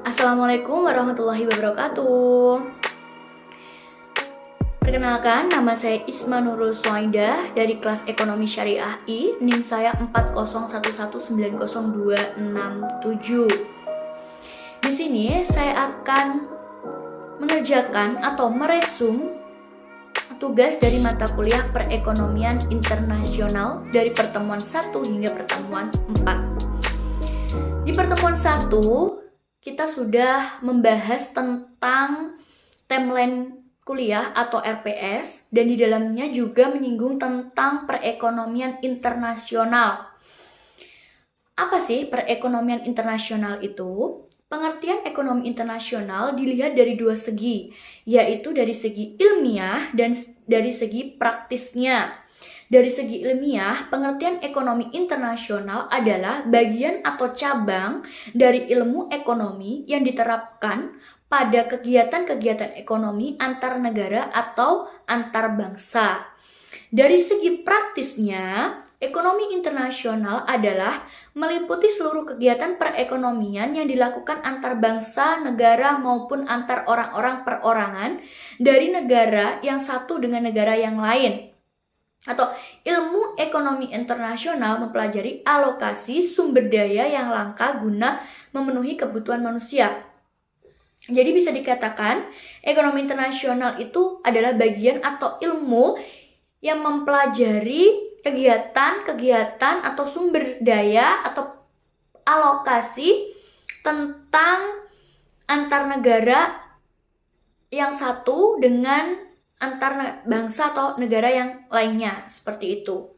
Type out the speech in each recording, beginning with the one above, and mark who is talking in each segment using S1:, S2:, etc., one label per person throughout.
S1: Assalamualaikum warahmatullahi wabarakatuh. Perkenalkan, nama saya Isma Nurul Suaidah dari kelas Ekonomi Syariah I, NIM saya 401190267. Di sini saya akan mengerjakan atau meresum tugas dari mata kuliah Perekonomian Internasional dari pertemuan 1 hingga pertemuan 4. Di pertemuan 1 kita sudah membahas tentang timeline kuliah atau RPS, dan di dalamnya juga menyinggung tentang perekonomian internasional. Apa sih perekonomian internasional itu? Pengertian ekonomi internasional dilihat dari dua segi, yaitu dari segi ilmiah dan dari segi praktisnya. Dari segi ilmiah, pengertian ekonomi internasional adalah bagian atau cabang dari ilmu ekonomi yang diterapkan pada kegiatan-kegiatan ekonomi antar negara atau antar bangsa. Dari segi praktisnya, ekonomi internasional adalah meliputi seluruh kegiatan perekonomian yang dilakukan antar bangsa, negara maupun antar orang-orang perorangan dari negara yang satu dengan negara yang lain. Atau ilmu ekonomi internasional mempelajari alokasi sumber daya yang langka guna memenuhi kebutuhan manusia. Jadi bisa dikatakan ekonomi internasional itu adalah bagian atau ilmu yang mempelajari kegiatan-kegiatan atau sumber daya atau alokasi tentang antar negara yang satu dengan antar bangsa atau negara yang lainnya, seperti itu.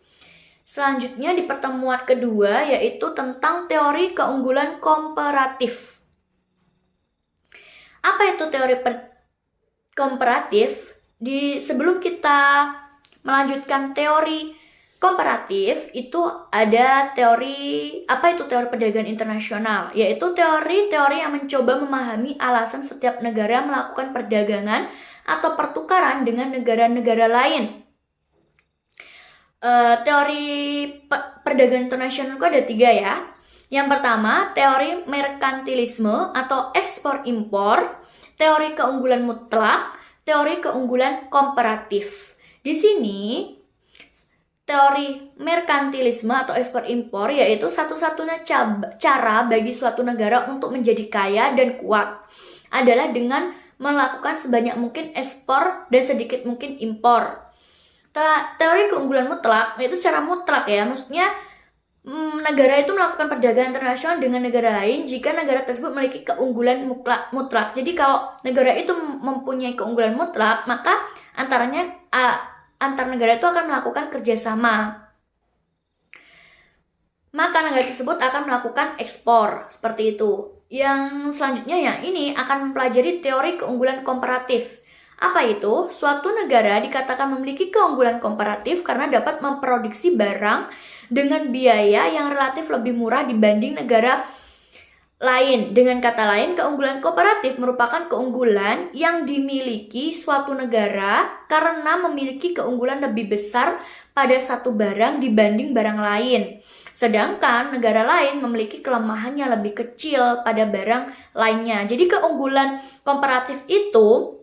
S1: Selanjutnya di pertemuan kedua yaitu tentang teori keunggulan komparatif. Apa itu teori komparatif? Sebelum kita melanjutkan teori komparatif, itu ada teori, apa itu teori perdagangan internasional? Yaitu teori-teori yang mencoba memahami alasan setiap negara melakukan perdagangan atau pertukaran dengan negara-negara lain. Teori perdagangan internasional itu ada 3 ya. Yang pertama, teori merkantilisme atau ekspor-impor, teori keunggulan mutlak, teori keunggulan komparatif. Di sini, teori merkantilisme atau ekspor-impor yaitu satu-satunya cara bagi suatu negara untuk menjadi kaya dan kuat adalah dengan melakukan sebanyak mungkin ekspor dan sedikit mungkin impor. Teori keunggulan mutlak yaitu secara mutlak ya, maksudnya negara itu melakukan perdagangan internasional dengan negara lain jika negara tersebut memiliki keunggulan mutlak. Jadi kalau negara itu mempunyai keunggulan mutlak, maka antar negara itu akan melakukan kerjasama. Maka negara tersebut akan melakukan ekspor, seperti itu. Yang selanjutnya ya, ini akan mempelajari teori keunggulan komparatif. Apa itu? Suatu negara dikatakan memiliki keunggulan komparatif karena dapat memproduksi barang dengan biaya yang relatif lebih murah dibanding negara lain. Dengan kata lain, keunggulan komparatif merupakan keunggulan yang dimiliki suatu negara karena memiliki keunggulan lebih besar pada satu barang dibanding barang lain. Sedangkan negara lain memiliki kelemahan yang lebih kecil pada barang lainnya. Jadi keunggulan komparatif itu,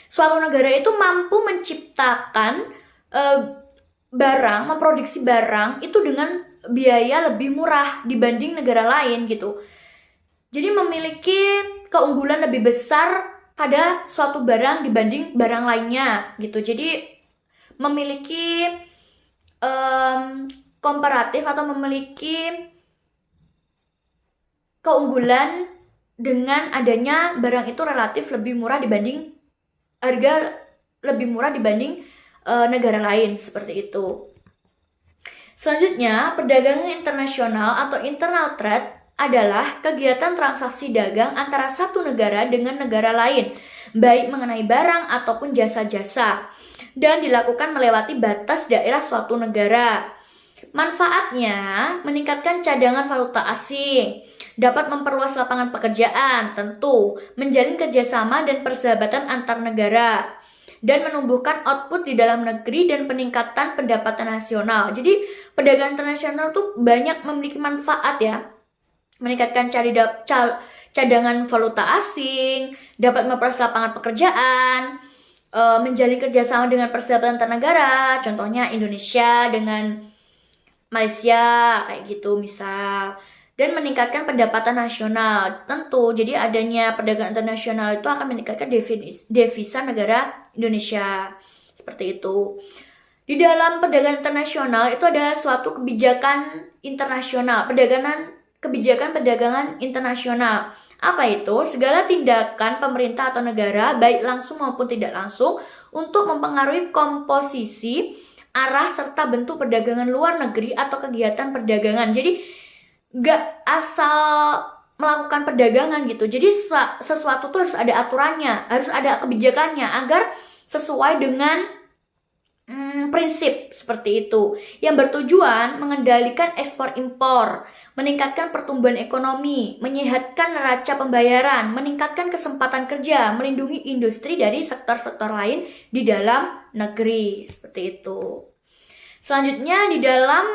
S1: suatu negara itu mampu menciptakan barang, memproduksi barang itu dengan biaya lebih murah dibanding negara lain gitu. Jadi memiliki keunggulan lebih besar pada suatu barang dibanding barang lainnya gitu. Jadi memiliki komparatif atau memiliki keunggulan dengan adanya barang itu relatif lebih murah dibanding negara lain, seperti itu. Selanjutnya, perdagangan internasional atau internal trade adalah kegiatan transaksi dagang antara satu negara dengan negara lain, baik mengenai barang ataupun jasa-jasa, dan dilakukan melewati batas daerah suatu negara. Manfaatnya meningkatkan cadangan valuta asing, dapat memperluas lapangan pekerjaan, tentu, menjalin kerjasama dan persahabatan antar negara, dan menumbuhkan output di dalam negeri dan peningkatan pendapatan nasional. Jadi perdagangan internasional tuh banyak memiliki manfaat ya, meningkatkan cadangan valuta asing, dapat memperluas lapangan pekerjaan, menjalin kerjasama dengan persahabatan antar negara, contohnya Indonesia dengan Malaysia kayak gitu misal, dan meningkatkan pendapatan nasional. Tentu, jadi adanya perdagangan internasional itu akan meningkatkan devisa negara Indonesia. Seperti itu. Di dalam perdagangan internasional itu ada suatu kebijakan internasional, kebijakan perdagangan internasional. Apa itu? Segala tindakan pemerintah atau negara, baik langsung maupun tidak langsung, untuk mempengaruhi komposisi, arah, serta bentuk perdagangan luar negeri atau kegiatan perdagangan. Jadi, gak asal melakukan perdagangan gitu. Jadi, sesuatu tuh harus ada aturannya, harus ada kebijakannya, agar sesuai dengan prinsip seperti itu, yang bertujuan mengendalikan ekspor impor, meningkatkan pertumbuhan ekonomi, menyehatkan neraca pembayaran, meningkatkan kesempatan kerja, melindungi industri dari sektor-sektor lain di dalam negeri, seperti itu. Selanjutnya di dalam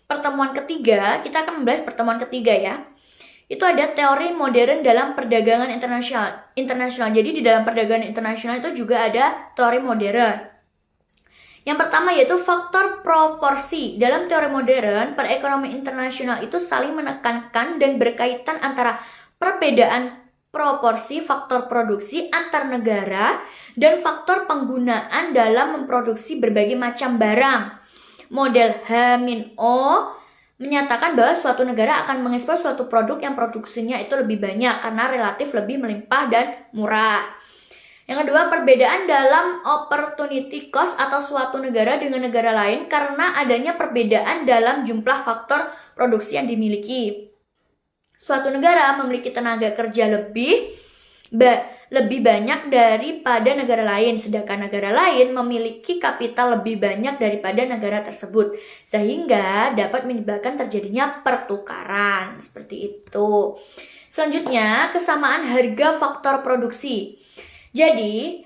S1: pertemuan ketiga, kita akan membahas pertemuan ketiga ya. Itu ada teori modern dalam perdagangan internasional. Jadi di dalam perdagangan internasional itu juga ada teori modern. Yang pertama yaitu faktor proporsi. Dalam teori modern, perekonomian internasional itu saling menekankan dan berkaitan antara perbedaan proporsi faktor produksi antar negara dan faktor penggunaan dalam memproduksi berbagai macam barang. Model H-O menyatakan bahwa suatu negara akan mengekspor suatu produk yang produksinya itu lebih banyak karena relatif lebih melimpah dan murah. Yang kedua, perbedaan dalam opportunity cost atau suatu negara dengan negara lain karena adanya perbedaan dalam jumlah faktor produksi yang dimiliki. Suatu negara memiliki tenaga kerja lebih banyak daripada negara lain, sedangkan negara lain memiliki kapital lebih banyak daripada negara tersebut, sehingga dapat menyebabkan terjadinya pertukaran. Seperti itu. Selanjutnya, kesamaan harga faktor produksi. Jadi,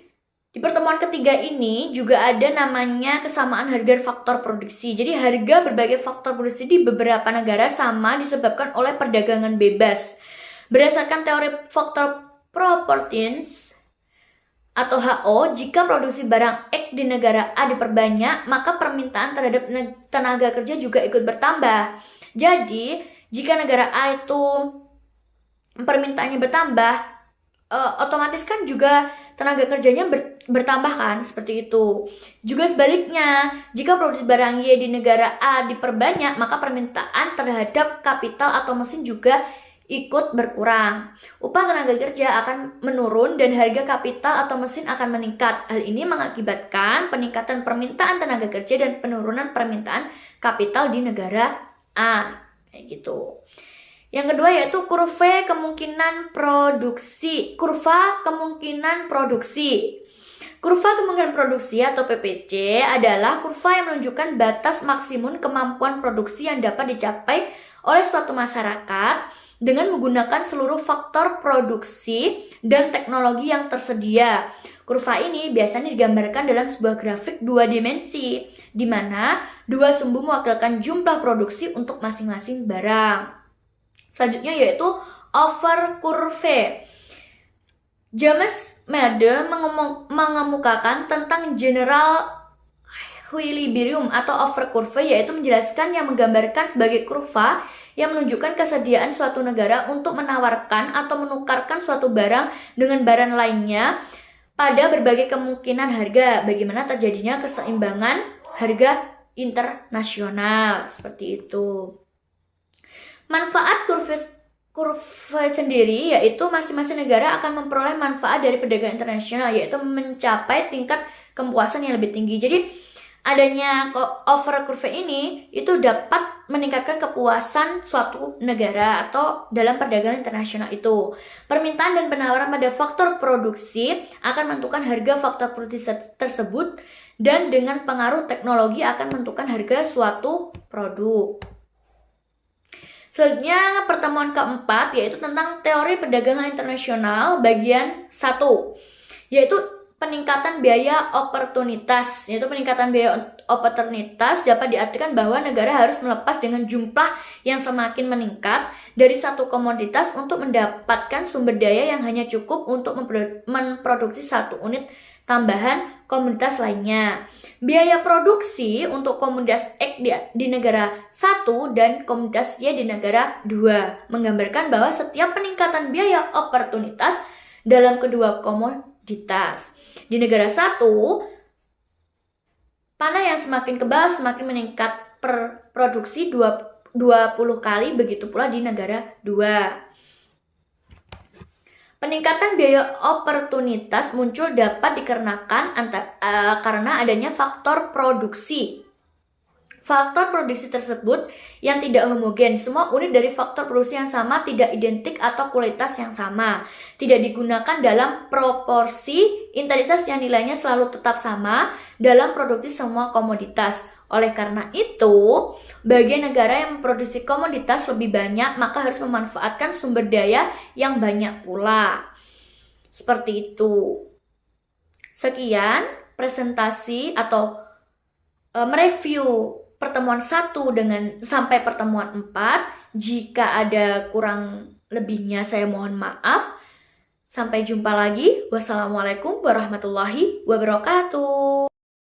S1: di pertemuan ketiga ini juga ada namanya kesamaan harga faktor produksi. Jadi, harga berbagai faktor produksi di beberapa negara sama disebabkan oleh perdagangan bebas. Berdasarkan teori faktor proportions atau HO, jika produksi barang X di negara A diperbanyak, maka permintaan terhadap tenaga kerja juga ikut bertambah. Jadi, jika negara A itu permintaannya bertambah, otomatis kan juga tenaga kerjanya bertambah kan, seperti itu. Juga sebaliknya, jika produksi barang Y di negara A diperbanyak, maka permintaan terhadap kapital atau mesin juga ikut berkurang. Upah tenaga kerja akan menurun dan harga kapital atau mesin akan meningkat. Hal ini mengakibatkan peningkatan permintaan tenaga kerja dan penurunan permintaan kapital di negara A. Kayak gitu. Yang kedua yaitu kurva kemungkinan produksi. Kurva kemungkinan produksi atau PPC adalah kurva yang menunjukkan batas maksimum kemampuan produksi yang dapat dicapai oleh suatu masyarakat dengan menggunakan seluruh faktor produksi dan teknologi yang tersedia. Kurva ini biasanya digambarkan dalam sebuah grafik dua dimensi, di mana dua sumbu mewakilkan jumlah produksi untuk masing-masing barang. Selanjutnya yaitu over curve. James Made mengemukakan tentang general equilibrium atau over curve, yaitu menjelaskan yang menggambarkan sebagai kurva yang menunjukkan kesediaan suatu negara untuk menawarkan atau menukarkan suatu barang dengan barang lainnya pada berbagai kemungkinan harga, bagaimana terjadinya keseimbangan harga internasional, seperti itu. Manfaat kurva sendiri yaitu masing-masing negara akan memperoleh manfaat dari perdagangan internasional, yaitu mencapai tingkat kepuasan yang lebih tinggi. Jadi adanya over curve ini itu dapat meningkatkan kepuasan suatu negara atau dalam perdagangan internasional itu. Permintaan dan penawaran pada faktor produksi akan menentukan harga faktor produksi tersebut, dan dengan pengaruh teknologi akan menentukan harga suatu produk. Selanjutnya pertemuan keempat yaitu tentang teori perdagangan internasional bagian 1, yaitu peningkatan biaya oportunitas, yaitu peningkatan biaya oportunitas dapat diartikan bahwa negara harus melepas dengan jumlah yang semakin meningkat dari satu komoditas untuk mendapatkan sumber daya yang hanya cukup untuk memproduksi satu unit tambahan komoditas lainnya. Biaya produksi untuk komoditas X di negara 1 dan komoditas Y di negara 2 menggambarkan bahwa setiap peningkatan biaya oportunitas dalam kedua komoditas. Di negara 1, panah yang semakin kebal semakin meningkat produksi 20 kali, begitu pula di negara 2. Peningkatan biaya oportunitas muncul dapat dikarenakan karena adanya faktor produksi. Faktor produksi tersebut yang tidak homogen, semua unit dari faktor produksi yang sama tidak identik atau kualitas yang sama, tidak digunakan dalam proporsi intensitas yang nilainya selalu tetap sama dalam produksi semua komoditas. Oleh karena itu, bagi negara yang memproduksi komoditas lebih banyak, maka harus memanfaatkan sumber daya yang banyak pula. Seperti itu. Sekian presentasi atau mereview pertemuan 1 sampai pertemuan 4. Jika ada kurang lebihnya saya mohon maaf. Sampai jumpa lagi. Wassalamualaikum warahmatullahi wabarakatuh.